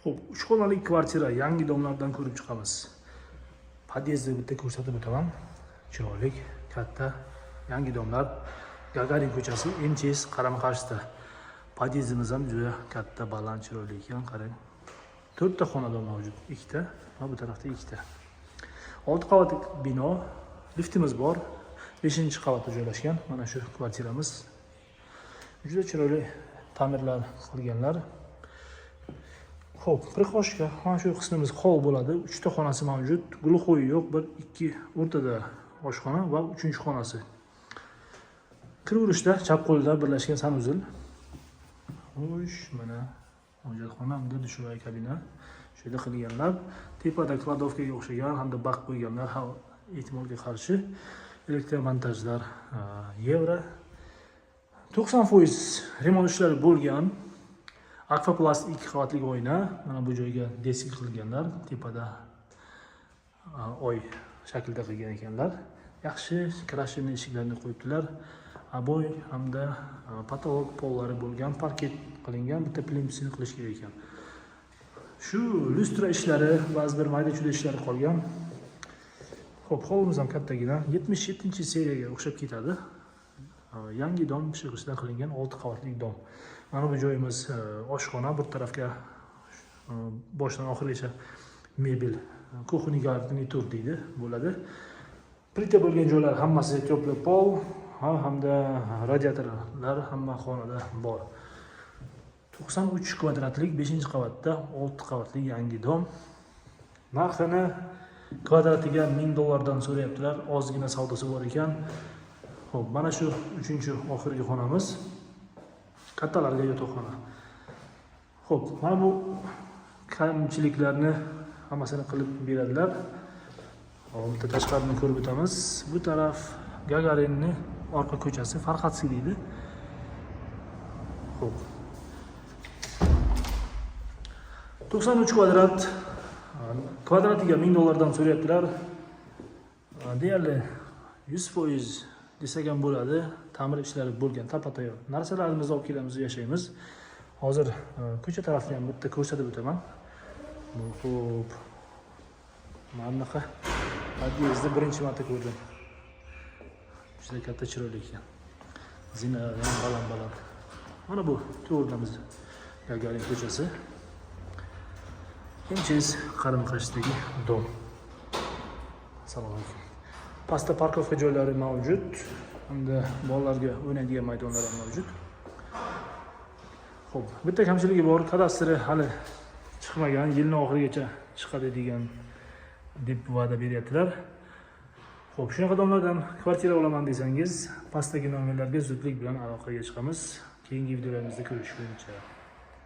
Xo'p, 3 xonali kvartira yangi domlardan ko'rib chiqamiz. Podyezdni bitta ko'rsatib o'taman. Chiroyli, katta yangi domlar. Gagarin ko'chasi, MCS qarama-qarshisida. Podyezdimiz ham juda katta, baland, chiroyli ekan, qarang. 4 ta xonadon mavjud, 2 ta va bu tarafda 2 ta. 6 qavatli bino, liftimiz bor. 5-qavatda joylashgan. Mana shu kvartiramiz. Juda chiroyli ta'mirlar qilganlar. Xo'p, prixoshka, mana shu qismimiz hol bo'ladi. 3 ta xonasi mavjud. Gulxo'yi yo'q, 1-2 o'rtada oshxona va 3-xonasi. Kiraverishda chap qo'lda birlashgan sanuzil. Xo'sh, mana hojatxona hamda dushovoy kabina. Shu yerda qilganlar. Tepada kladovkaga o'xshagan hamda baq qo'yganlar, ehtimolga qarshi elektromontajlar yevro. 90% remont ishlari bo'lgan. Akvaplast 2 qavatli oyna, mana bu joyga desk qilganlar, tepada oy shaklida qilgan ekanlar. Yaxshi krashini eshiklarini qo'yibdilar. Aboy hamda patolog pollari bo'lgan, parket qilingan, bitta plimsini qilish kerak ekan. Shu lustra ishlari, ba'zi bir mayda-chuyda ishlari qolgan. Xo'p, hovlimiz ham kattagina, 77-seriyaga o'xshab ketadi. Yangi dom pishig'ishdan qilingan 6 qavatli dom. Mana bu joyimiz oshxona, bir tarafga boshdan oxirigacha mebel, kuxni garnitur deydi, bo'ladi. Plita bo'lgan joylar hammasi teplый pol hamda radiatorlar hamma xonada bor. 93 kvadratlik 5-qavatda 6 qavatli yangi dom. Narxini kvadratiga $1000 so'rayaptilar. Ozgina savdosi bor ekan. Xo'p, mana shu 3-oxirgi xonamiz. Kattalarga yotoqxona. Xo'p, mana bu kamchiliklarni hammasini qilib beradilar. Bitta tashqarini ko'rib o'tamiz. Bu taraf Gagarinni orqa ko'chasi, Farxatskiy deydi. Xo'p. 93 kvadrat. Kvadratiga $1000 so'rayaptilar. Deyarli 100% desak ham bo'ladi. Ta'mir ishlari bo'lgan, tapa-tayyor narsalarimizni olib kelamiz, yashaymiz. Hozir ko'cha tarafni ham bitta ko'rsatib o'taman. Xo'p. Mana bunaqa podyezdni birinchi marta ko'rdim. Juda katta, chiroyli ekan. Zinalar ham baland-baland. Mana bu to'g'ridamiz Gagarin ko'chasi. MCS qarama-qarshisidagi dom. Assalomu alaykum. Pastda parkovka joylari mavjud. Hamda bolalarga o'ynaydigan maydonlar ham mavjud. Xo'p, bitta kamchiligi bor, kadastri hali chiqmagan, yilning oxirigacha chiqadi degan deb va'da beryaptilar. Xo'p, shunaqa domlardan kvartira olaman desangiz, pastdagi nomerlarga zudlik bilan aloqaga chiqamiz. Keyingi videolarimizda ko'rishguncha.